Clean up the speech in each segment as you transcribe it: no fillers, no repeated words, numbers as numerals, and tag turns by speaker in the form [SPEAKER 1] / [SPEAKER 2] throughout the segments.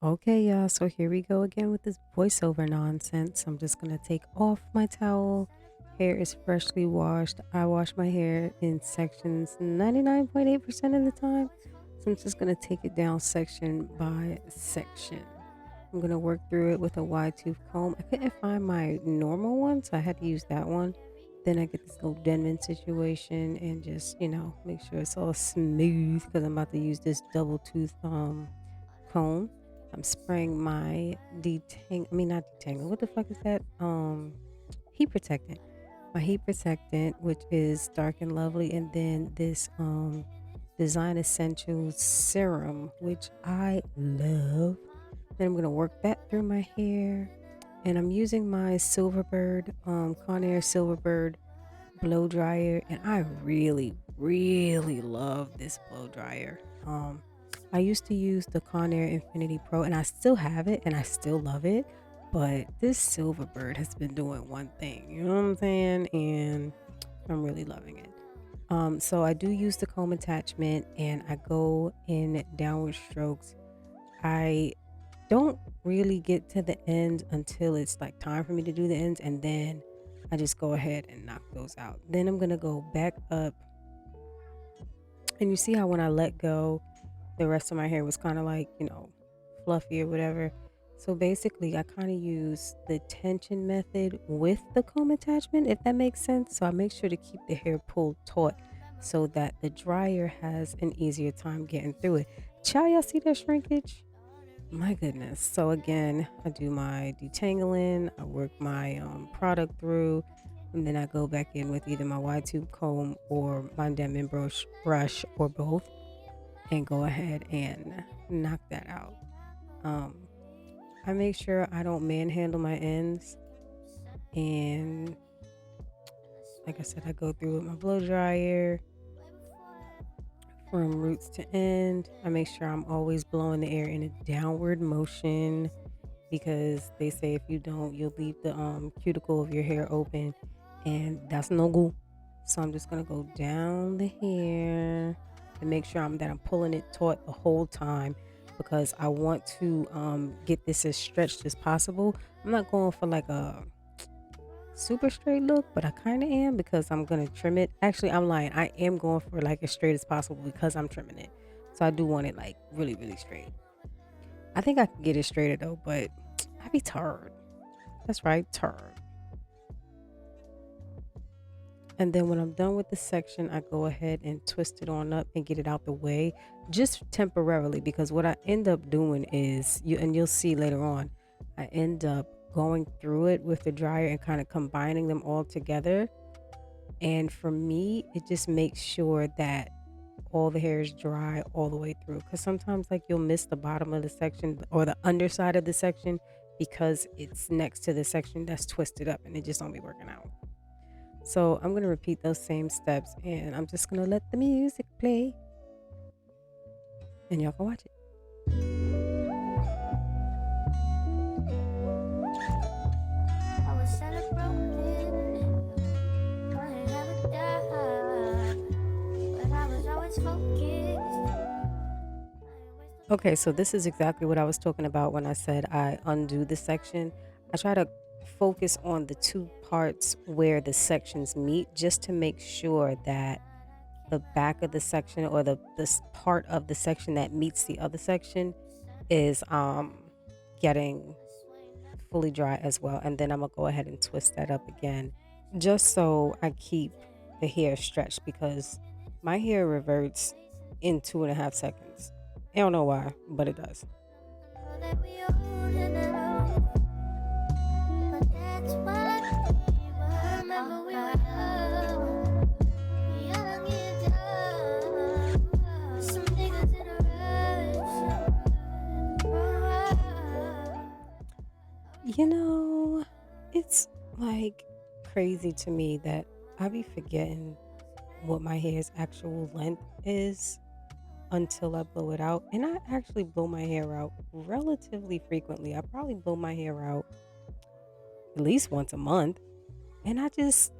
[SPEAKER 1] Okay, y'all. So here we go again with this voiceover nonsense. I'm just gonna take off my towel. Hair is freshly washed. I wash my hair in sections 99.8% of the time. So I'm just gonna take it down section by section. I'm gonna work through it with a wide tooth comb. I couldn't find my normal one, so I had to use that one. Then I get this little Denman situation and just, make sure it's all smooth because I'm about to use this double tooth comb. I'm spraying my not detangle. What the fuck is that? Heat protectant. My heat protectant, which is Dark and Lovely, and then this Design Essentials serum, which I love. Then I'm gonna work that through my hair, and I'm using my Silverbird, Conair Silverbird blow dryer, and I really, really love this blow dryer. I used to use the Conair Infinity Pro, and I still have it, and I still love it. But this Silverbird has been doing one thing, you know what I'm saying? And I'm really loving it. So I do use the comb attachment, and I go in downward strokes. I don't really get to the end until it's like time for me to do the ends, and then I just go ahead and knock those out. Then I'm gonna go back up, and you see how when I let go, the rest of my hair was kind of like, fluffy or whatever. So basically, I kind of use the tension method with the comb attachment, if that makes sense. So I make sure to keep the hair pulled taut so that the dryer has an easier time getting through it. Child, y'all see that shrinkage? My goodness. So again, I do my detangling, I work my product through, and then I go back in with either my wide tube comb or my Denman brush or both, and go ahead and knock that out. Um, I make sure I don't manhandle my ends, and like I said, I go through with my blow dryer from roots to end. I make sure I'm always blowing the air in a downward motion because they say if you don't, you'll leave the cuticle of your hair open, and that's no good. So I'm just gonna go down the hair and make sure I'm pulling it taut the whole time because I want to get this as stretched as possible. I'm not going for like a super straight look, but I kind of am because I'm gonna trim it. Actually, I'm lying. I am going for like as straight as possible because I'm trimming it. So I do want it like really, really straight. I think I can get it straighter though, but I be tired. That's right, tired. And then when I'm done with the section, I go ahead and twist it on up and get it out the way just temporarily because what I end up doing is you'll see later on, I end up going through it with the dryer and kind of combining them all together. And for me, it just makes sure that all the hair is dry all the way through because sometimes like you'll miss the bottom of the section or the underside of the section because it's next to the section that's twisted up and it just don't be working out. So I'm going to repeat those same steps and I'm just going to let the music play and y'all can watch it.
[SPEAKER 2] I was celebrating, but it never died. But I was always focused.
[SPEAKER 1] Okay, so this is exactly what I was talking about when I said I undo the section. I try to focus on the two parts where the sections meet just to make sure that the back of the section or the this part of the section that meets the other section is getting fully dry as well. And then I'm gonna go ahead and twist that up again just so I keep the hair stretched because my hair reverts in 2.5 seconds. I don't know why, but it does.
[SPEAKER 2] That we own and alone. But that's why I remember we were young and dumb. Some niggas in a rush.
[SPEAKER 1] You know, it's like crazy to me that I be forgetting what my hair's actual length is until I blow it out. And I actually blow my hair out relatively frequently. I probably blow my hair out at least once a month. And I just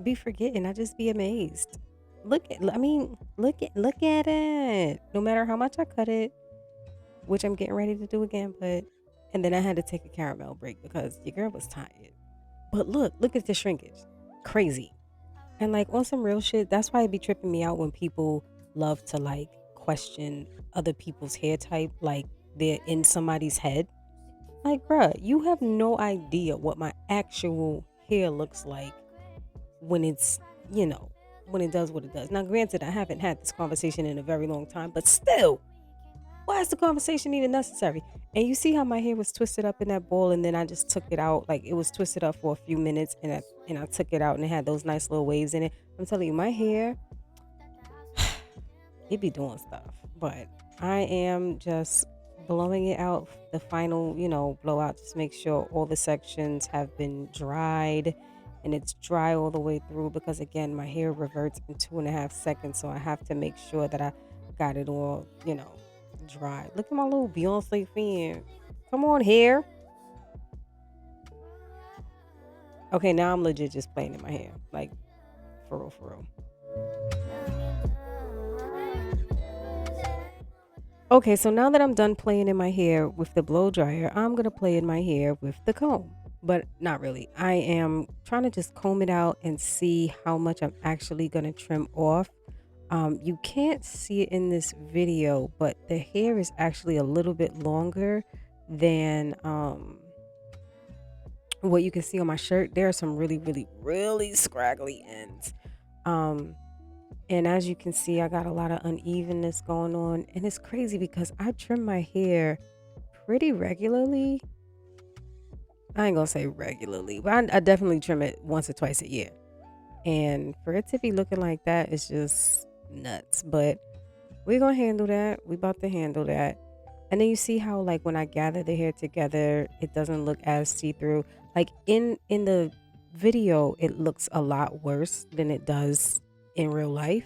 [SPEAKER 1] be forgetting. I just be amazed. Look at it. No matter how much I cut it, which I'm getting ready to do again. But and then I had to take a caramel break because your girl was tired. But look at the shrinkage, crazy. And like on some real shit, that's why it be tripping me out when people love to like question other people's hair type, like they're in somebody's head. Like, bruh, you have no idea what my actual hair looks like when it's, you know, when it does what it does. Now, granted, I haven't had this conversation in a very long time, but still, why is the conversation even necessary? And you see how my hair was twisted up in that ball, and then I just took it out. Like it was twisted up for a few minutes, and I took it out, and it had those nice little waves in it. I'm telling you, my hair, it be doing stuff. But I am just blowing it out, the final, blowout, just make sure all the sections have been dried and it's dry all the way through because again, my hair reverts in 2.5 seconds. So I have to make sure that I got it all, dry. Look at my little Beyonce fan. Come on here. Okay, now I'm legit just playing in my hair. Like for real, for real. Okay, so now that I'm done playing in my hair with the blow dryer, I'm gonna play in my hair with the comb. But not really. I am trying to just comb it out and see how much I'm actually gonna trim off. You can't see it in this video, but the hair is actually a little bit longer than what you can see on my shirt. There are some really, really, really scraggly ends. Um, and as you can see, I got a lot of unevenness going on. And it's crazy because I trim my hair pretty regularly. I ain't gonna say regularly, but I definitely trim it once or twice a year. And for it to be looking like that is just nuts. But we're gonna handle that. We about to handle that. And then you see how like when I gather the hair together, it doesn't look as see-through. Like in the video, it looks a lot worse than it does in real life.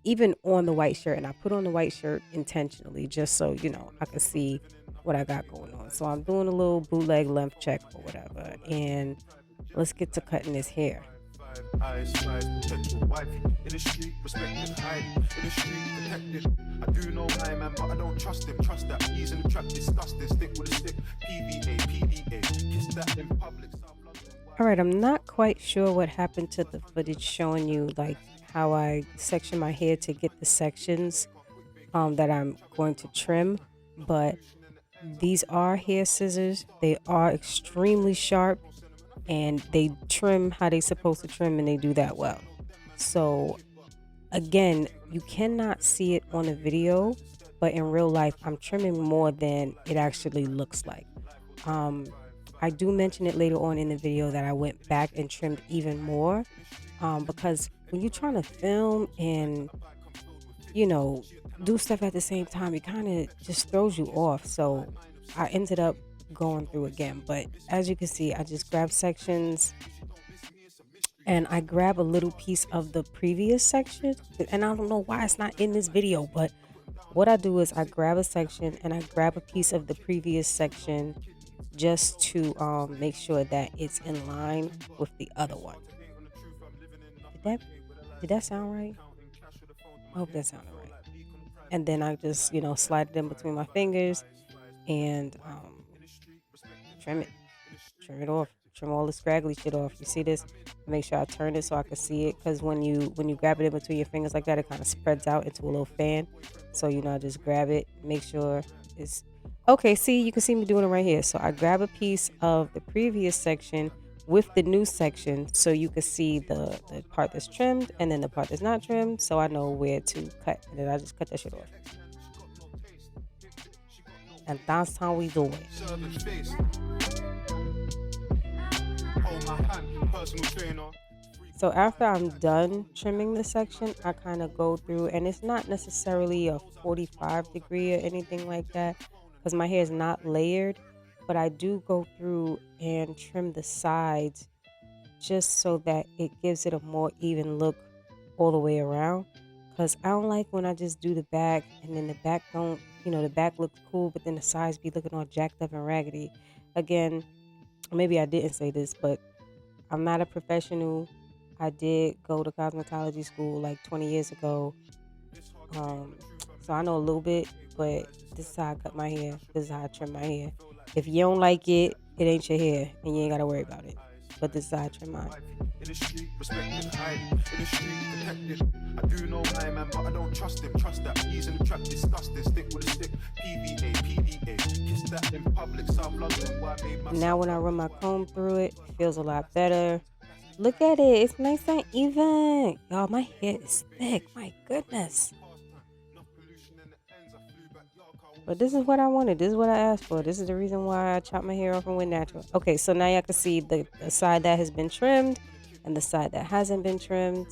[SPEAKER 1] Even on the white shirt, and I put on the white shirt intentionally just so I can see what I got going on. So I'm doing a little bootleg length check or whatever, and let's get to cutting this hair. Eyes, potential wife in the street, respected, hide in the street, protected. I do know my man, but I don't trust him. Trust that he's in the trap, disgusting. Stick with a stick, PVA, kiss that in public. All right, I'm not quite sure what happened to the footage showing you like how I section my hair to get the sections that I'm going to trim, but these are hair scissors. They are extremely sharp and they trim how they supposed to trim and they do that well. So again, you cannot see it on the video, but in real life, I'm trimming more than it actually looks like. I do mention it later on in the video that I went back and trimmed even more because when you're trying to film and do stuff at the same time, it kind of just throws you off. So I ended up going through again. But as you can see, I just grabbed sections and I grab a little piece of the previous section. And I don't know why it's not in this video, but what I do is I grab a section and I grab a piece of the previous section just to make sure that it's in line with the other one. Did that sound right? I hope that sounded right. And then I just, slide it in between my fingers and trim it. Trim it off. Trim all the scraggly shit off. You see this? Make sure I turn it so I can see it. Because when you grab it in between your fingers like that, it kind of spreads out into a little fan. So, I just grab it. Make sure it's... Okay, see, you can see me doing it right here. So I grab a piece of the previous section with the new section so you can see the part that's trimmed and then the part that's not trimmed, so I know where to cut, and then I just cut that shit off. And that's how we do it. So after I'm done trimming the section, I kind of go through, and it's not necessarily a 45 degree or anything like that because my hair is not layered, but I do go through and trim the sides just so that it gives it a more even look all the way around. Because I don't like when I just do the back and then the back don't, the back looks cool, but then the sides be looking all jacked up and raggedy. Again, maybe I didn't say this, but I'm not a professional. I did go to cosmetology school like 20 years ago. So I know a little bit, but this is how I cut my hair. This is how I trim my hair. If you don't like it, it ain't your hair, and you ain't gotta worry about it. But this is how I trim mine.
[SPEAKER 3] In the street, respected, highly. In the street, protected. I do know my man, but I don't trust him. Trust that he's in the trap, disgusting. Stick with a stick. PVA, PVA. Kiss that in public, South London. Why I made
[SPEAKER 1] Now when I run my comb through it, it feels a lot better. Look at it. It's nice and even. Y'all, my hair is thick. My goodness. But this is what I wanted. This is what I asked for. This is the reason why I chopped my hair off and went natural. Okay, so now y'all can see the side that has been trimmed and the side that hasn't been trimmed.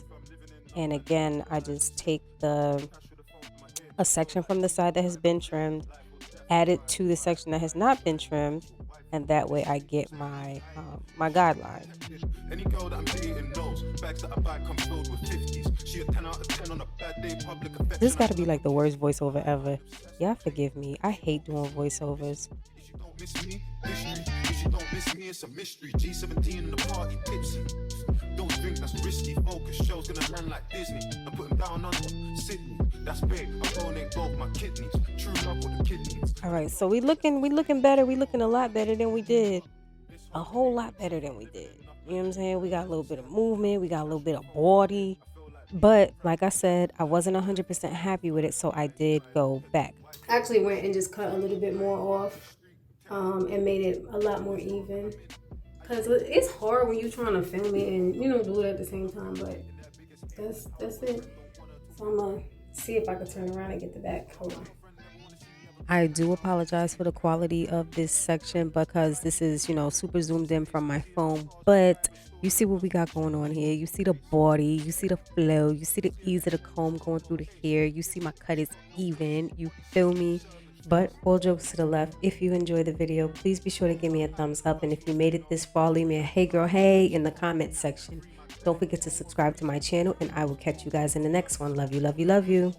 [SPEAKER 1] And again, I just take a section from the side that has been trimmed, add it to the section that has not been trimmed, and that way I get my my guideline.
[SPEAKER 3] Any girl that I'm dating knows bags that I buy come filled with 50s. She a 10 out of 10 on a bad day, public affection.
[SPEAKER 1] This got to be like the worst voiceover ever. Y'all forgive me. I hate doing voiceovers.
[SPEAKER 3] If you don't miss me, history. If you don't miss me, it's a mystery. G17 in the party, tipsy. Don't think that's risky. Focus, show's gonna land like Disney. I'm putting down under Sydney. That's big. I donate both my kidneys. True love with the kidneys.
[SPEAKER 1] All right, so we looking better. We looking a lot better than we did. A whole lot better than we did. You know what I'm saying? We got a little bit of movement. We got a little bit of body. But like I said, I wasn't 100% happy with it, so I did go back. I actually went and just cut a little bit more off and made it a lot more even. Because it's hard when you're trying to film it and, you know, do it at the same time. But that's it. So I'm going to see if I can turn around and get the back. Hold on. I do apologize for the quality of this section because this is, you know, super zoomed in from my phone. But you see what we got going on here. You see the body, you see the flow, you see the ease of the comb going through the hair. You see my cut is even. You feel me? But all jokes to the left, if you enjoyed the video, please be sure to give me a thumbs up. And if you made it this far, leave me a hey girl, hey in the comment section. Don't forget to subscribe to my channel and I will catch you guys in the next one. Love you, love you, love you.